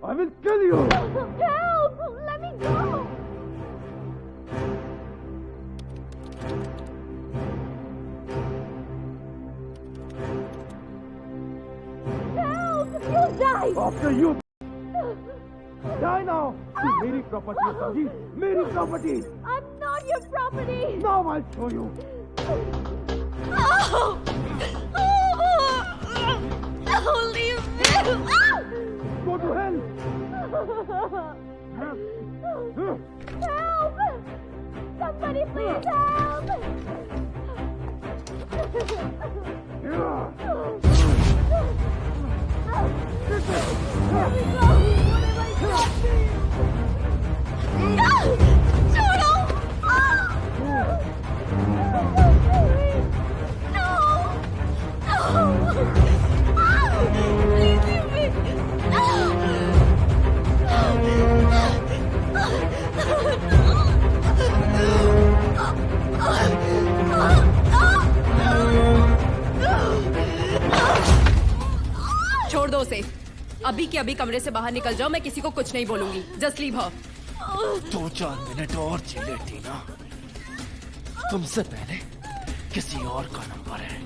I will kill you. Help! Let me go! Help! You'll die! After you. Die now. मेरी property है समझी? मेरी property. I'm not your property! Now I'll show you. Oh! Oh, leave me! Go to hell. Help! Somebody please help! Here we go! What have I done? No! Chodo! छोड़ दो उसे। अभी के अभी कमरे से बाहर निकल जाओ, मैं किसी को कुछ नहीं बोलूंगी। Just leave her. 2-4 मिनट और झेले टीना, तुमसे पहले किसी और का नंबर है।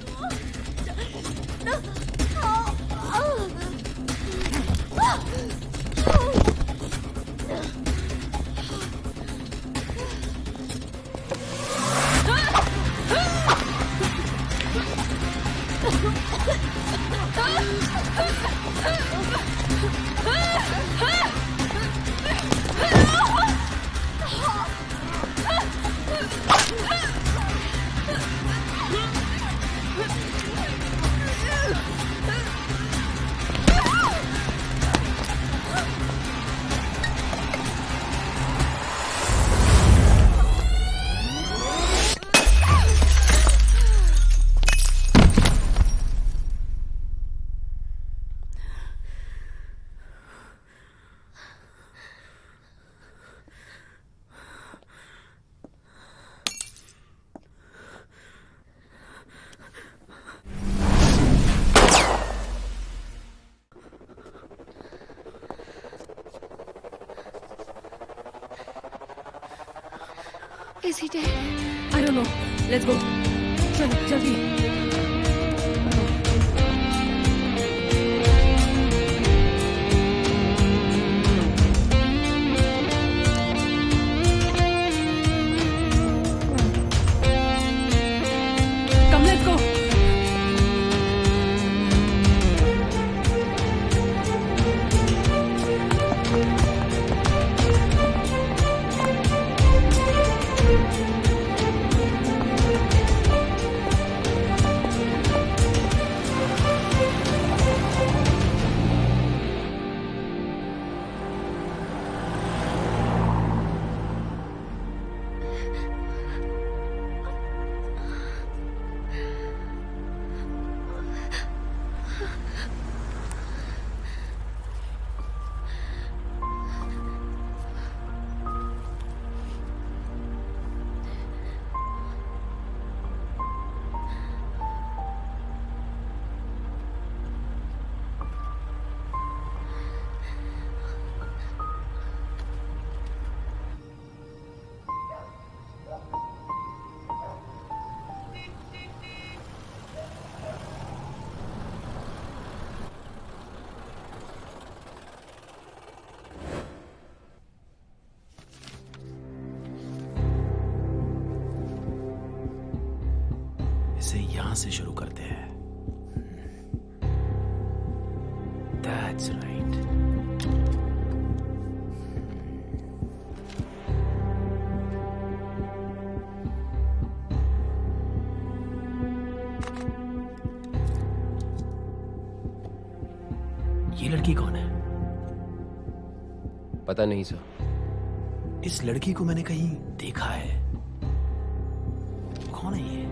Is he dead? I don't know. Let's go. चलो जल्दी। Come, let's go. इसे यहां से शुरू करते हैं। That's right. ये लड़की कौन है? पता नहीं सर। इस लड़की को मैंने कहीं देखा है। कौन है ये?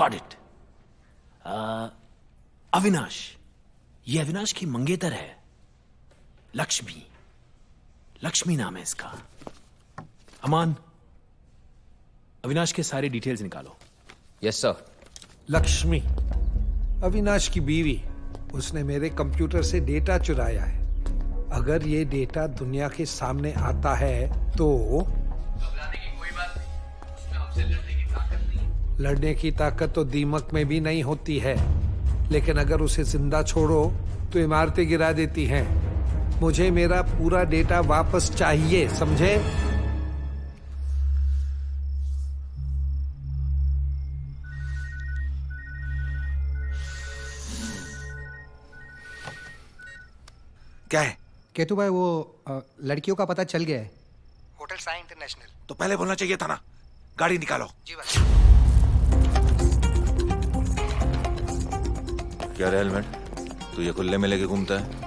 Got it. अविनाश। ये अविनाश की मंगेतर है, लक्ष्मी। लक्ष्मी नाम है इसका। अमान, अविनाश के सारे डिटेल्स निकालो। Yes sir. लक्ष्मी, अविनाश की बीवी। उसने मेरे कंप्यूटर से डेटा चुराया है। अगर ये डेटा दुनिया के सामने आता है तो घबराने की कोई बात नहीं, उसमें हमसे लड़ने की ताकत नहीं। लड़ने की ताकत तो दीमक में भी नहीं होती है, लेकिन अगर उसे जिंदा छोड़ो तो इमारतें गिरा देती हैं। मुझे मेरा पूरा डेटा वापस चाहिए, समझे? क्या है? केतु भाई वो लड़कियों का पता चल गया है। Hotel Sai international. तो पहले बोलना चाहिए था ना। गाड़ी निकालो। जी भाई। क्या रे हेलमेट, तू ये खुले में लेके घूमता है?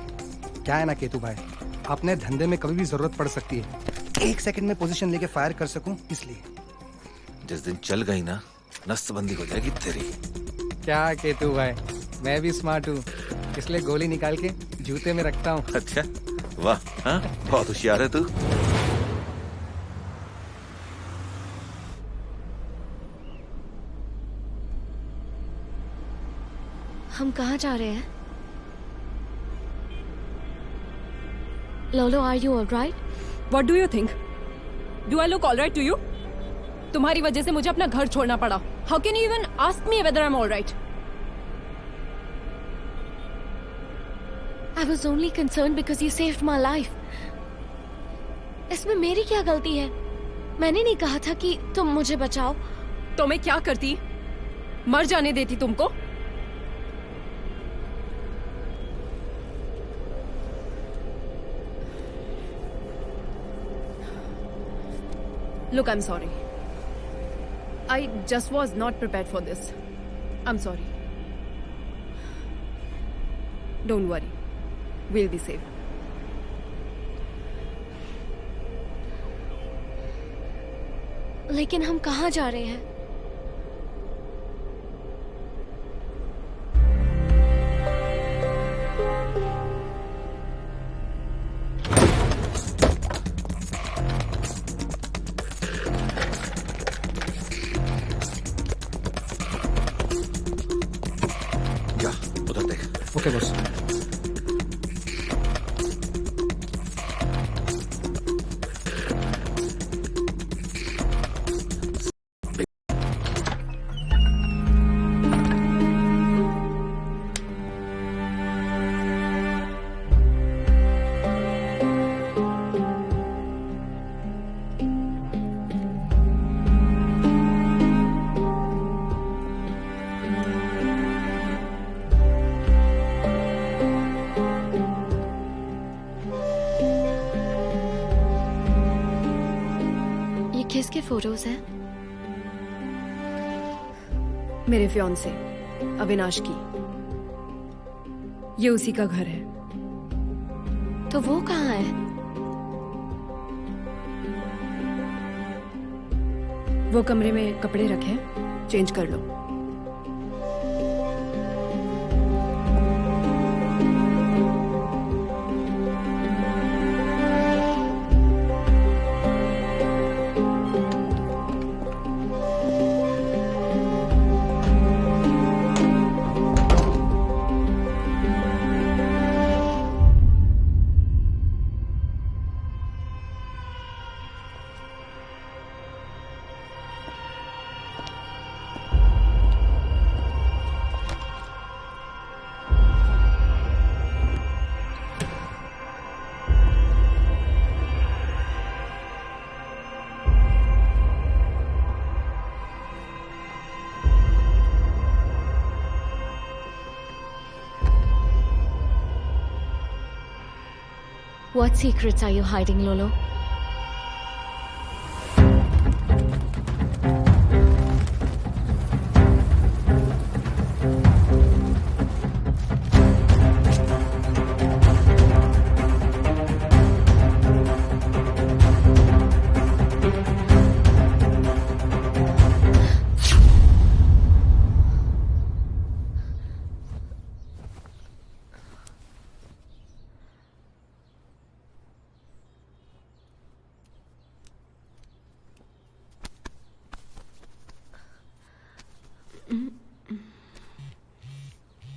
क्या है ना केतु भाई, अपने धंधे में कभी भी जरूरत पड़ सकती है। 1 सेकंड में पोजीशन लेके फायर कर सकूं, इसलिए। जिस दिन चल गई ना, नसबंदी हो जाएगी तेरी। क्या केतु भाई, मैं भी स्मार्ट हूँ, इसलिए गोली निकाल के जूते में रखता हूँ। अच्छा, वाह, हाँ, बहुत होशियार है तू। हम कहाँ जा रहे हैं? लोलो, are you alright? What do you think? Do I look alright to you? तुम्हारी वजह से मुझे अपना घर छोड़ना पड़ा। How can you even ask me whether I'm alright? I was only concerned because you saved my life. इसमें मेरी क्या गलती है? मैंने नहीं कहा था कि तुम मुझे बचाओ। तो मैं क्या करती? मर जाने देती तुमको? Look, I'm sorry. I just was not prepared for this. I'm sorry. Don't worry. We'll be safe. लेकिन हम कहाँ जा रहे हैं? जा, उधर देख। Okay boss. किसके फोटोज हैं? मेरे फियांसे अविनाश की। ये उसी का घर है। तो वो कहाँ है? वो कमरे में कपड़े रखे हैं, चेंज कर लो। What secrets are you hiding, Lolo?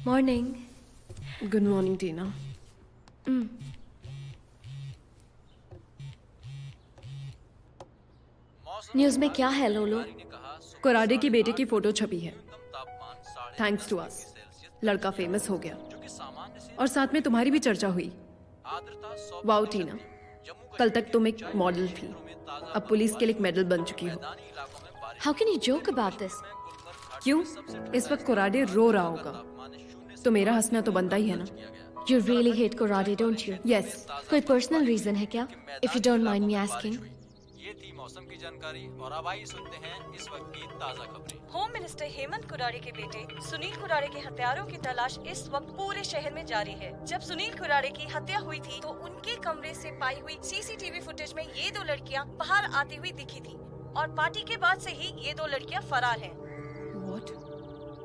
Morning. Good morning Tina. News में क्या है लोलो? कोराडे की बेटे की फोटो छपी है। थैंक्स टू अस लड़का फेमस हो गया और साथ में तुम्हारी भी चर्चा हुई। वाओ टीना, कल तक तुम एक मॉडल थी, अब पुलिस के लिए एक मेडल बन चुकी हो। How can you joke about this? क्यों? इस वक्त कोराडे रो रहा होगा, तो मेरा हंसना तो बनता ही है ना। You really hate Korade, don't you? Yes. कोई पर्सनल रीजन है क्या? If you don't mind me asking. ये थी मौसम की जानकारी और अब आइए सुनते हैं इस वक्त की ताजा खबरें। होम मिनिस्टर हेमंत कुरारे के बेटे सुनील कुरारे के हत्यारों की तलाश इस वक्त पूरे शहर में जारी है। जब सुनील कुरारे की हत्या हुई थी तो उनके कमरे से पाई हुई सीसीटीवी फुटेज में ये दो लड़कियां बाहर आती हुई दिखी थी और पार्टी के बाद से ही ये दो लड़कियां फरार हैं। What?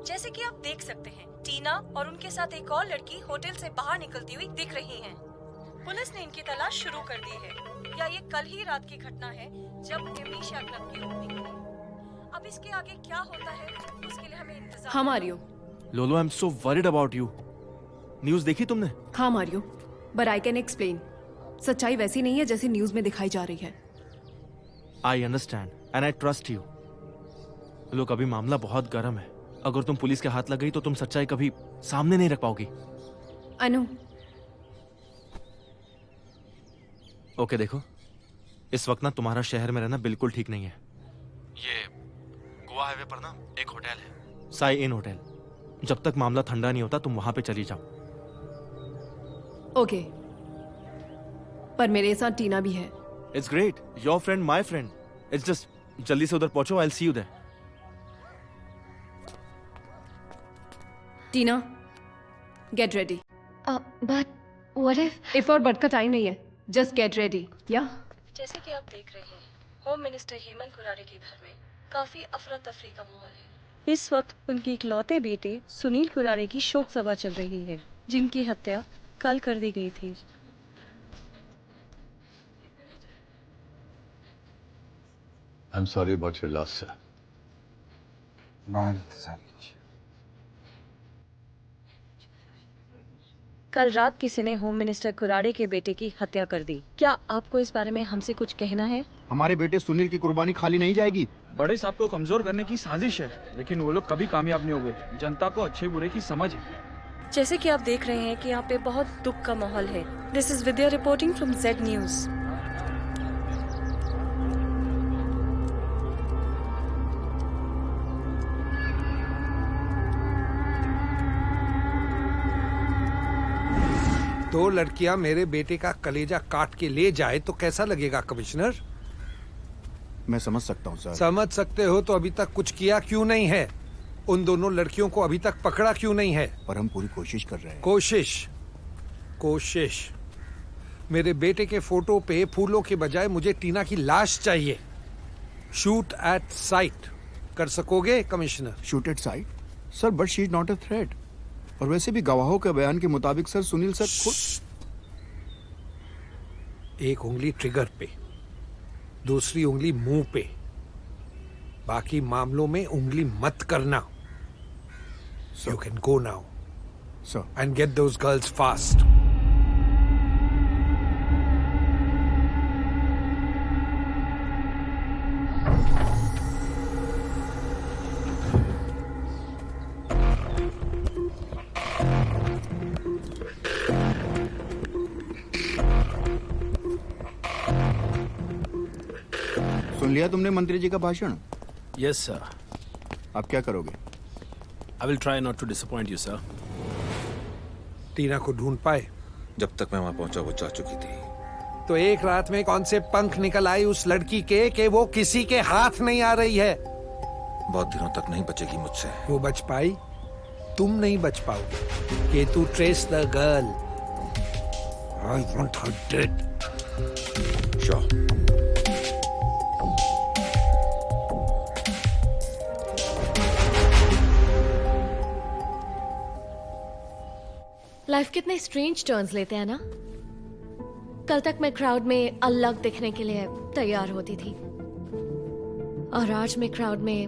जैसे कि आप देख सकते हैं, टीना और उनके साथ एक और लड़की होटल से बाहर निकलती हुई दिख रही हैं। पुलिस ने इनकी तलाश शुरू कर दी है। या ये कल ही रात की घटना है जब एमनीशिया क्लब की ओपनिंग हुई। अब इसके आगे क्या होता है उसके लिए हमें इंतजार। हाँ मारियो। लोलो, I am so worried about you. News देखी तुमने? हाँ Mario, but I can explain. सच्चाई वैसी नहीं है जैसी न्यूज में दिखाई जा रही है। I understand and I trust you. लोग, अभी मामला बहुत गर्म है। अगर तुम पुलिस के हाथ लग गई तो तुम सच्चाई कभी सामने नहीं रख पाओगी। अनु। ओके देखो, इस वक्त ना तुम्हारा शहर में रहना बिल्कुल ठीक नहीं है। ये गोवा हाईवे पर ना एक होटल है, साई इन होटल। जब तक मामला ठंडा नहीं होता तुम वहां पे चली जाओ। ओके, पर मेरे साथ टीना भी है। It's great, your friend my friend. It's just जल्दी से उधर पहुंचो, I will see you there. Tina, get ready. But what if? If और बट का टाइम नहीं है, जस्ट गेट रेडी। या जैसे कि आप देख रहे हैं, होम मिनिस्टर हेमंत कुरारे के घर में काफी अफरा तफरी का माहौल है। इस वक्त उनके इकलौते बेटे सुनील कुरारे की शोक सभा चल रही है, जिनकी हत्या कल कर दी गई थी। I'm sorry about your loss, sir. कल रात किसी ने होम मिनिस्टर कुरारे के बेटे की हत्या कर दी। क्या आपको इस बारे में हमसे कुछ कहना है? हमारे बेटे सुनील की कुर्बानी खाली नहीं जाएगी। बड़े साहब को कमजोर करने की साजिश है, लेकिन वो लोग कभी कामयाब नहीं होंगे। जनता को अच्छे बुरे की समझ है। जैसे कि आप देख रहे हैं कि यहाँ पे बहुत दुख का माहौल है। This is Vidya reporting from Z news. दो लड़कियां मेरे बेटे का कलेजा काट के ले जाए तो कैसा लगेगा कमिश्नर? मैं समझ सकता हूँ सर। समझ सकते हो तो अभी तक कुछ किया क्यों नहीं है? उन दोनों लड़कियों को अभी तक पकड़ा क्यों नहीं है? पर हम पूरी कोशिश कर रहे हैं। कोशिश। मेरे बेटे के फोटो पे फूलों के बजाय मुझे टीना की लाश चाहिए। शूट एट साइट कर सकोगे commissioner? Shoot at site? Sir, but she is not a threat. और वैसे भी गवाहों के बयान के मुताबिक सर, सुनील सर खुद। एक उंगली ट्रिगर पे, दूसरी उंगली मुंह पे। बाकी मामलों में उंगली मत करना। You can go now. Sir. And get those girls fast. सुन लिया तुमने मंत्री जी का भाषण? Yes, sir. आप क्या करोगे? I will try not to disappoint you, sir. टीना को ढूंढ पाए? जब तक मैं वहां पहुंचा वो जा चुकी थी। तो एक रात में कौन से पंख निकल आए उस लड़की के कि वो किसी के हाथ नहीं आ रही है? बहुत दिनों तक नहीं बचेगी मुझसे। वो बच पाई, तुम नहीं बच पाओगे। कि तू trace the girl. I want her dead. Sure. Life कितने स्ट्रेंज टर्न्स लेते हैं ना। कल तक मैं क्राउड में अलग दिखने के लिए तैयार होती थी और आज मैं क्राउड में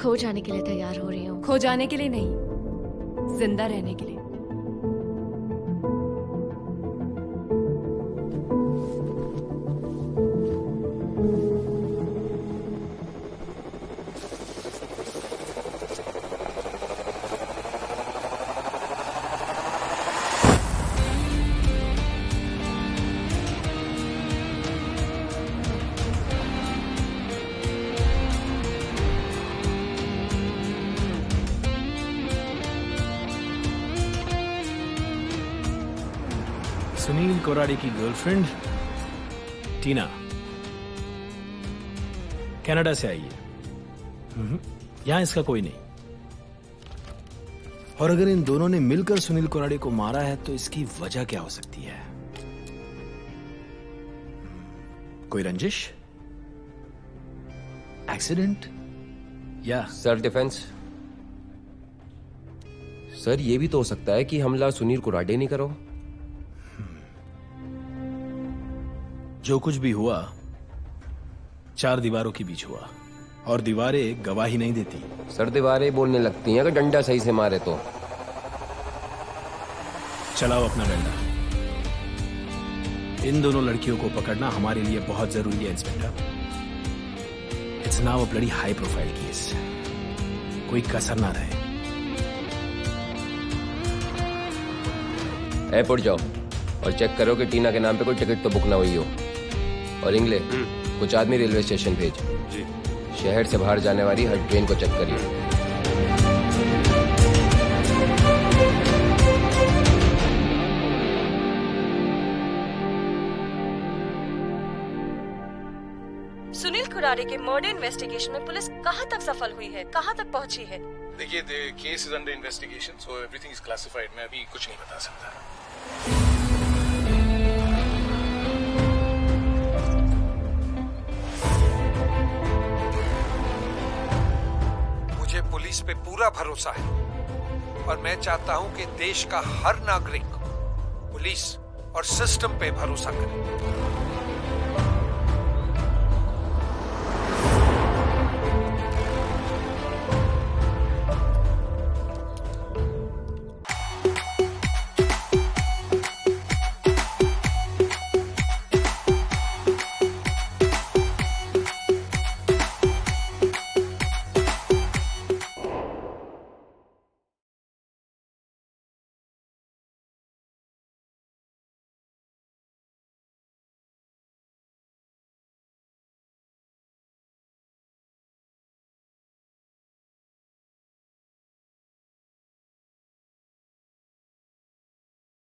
खो जाने के लिए तैयार हो रही हूँ। खो जाने के लिए नहीं, जिंदा रहने के लिए। सुनील कोराडे की गर्लफ्रेंड टीना कनाडा से आई है। यहां इसका कोई नहीं। और अगर इन दोनों ने मिलकर सुनील कोराडे को मारा है तो इसकी वजह क्या हो सकती है? कोई रंजिश, एक्सीडेंट या सेल्फ डिफेंस? सर ये भी तो हो सकता है कि हमला सुनील कोराडे नहीं करो। जो कुछ भी हुआ 4 दीवारों के बीच हुआ और दीवारें गवाही नहीं देती। सर दीवारें बोलने लगती हैं अगर डंडा सही से मारे तो। चलाओ अपना डंडा। इन दोनों लड़कियों को पकड़ना हमारे लिए बहुत जरूरी है inspector. It's now a bloody high profile case. कोई कसर ना रहे। एयरपोर्ट जाओ और चेक करो कि टीना के नाम पे कोई टिकट तो बुक ना हुई हो। और इंग्ले कुछ आदमी रेलवे स्टेशन भेज। जी। शहर से बाहर जाने वाली हर ट्रेन को चेक करिए। सुनील कोराडे के मर्डर इन्वेस्टिगेशन में पुलिस कहां तक सफल हुई है, कहां तक पहुंची है? देखिए, case is under investigation, so everything is classified. मैं अभी कुछ नहीं बता सकता। मुझे पुलिस पे पूरा भरोसा है और मैं चाहता हूं कि देश का हर नागरिक पुलिस और सिस्टम पे भरोसा करे।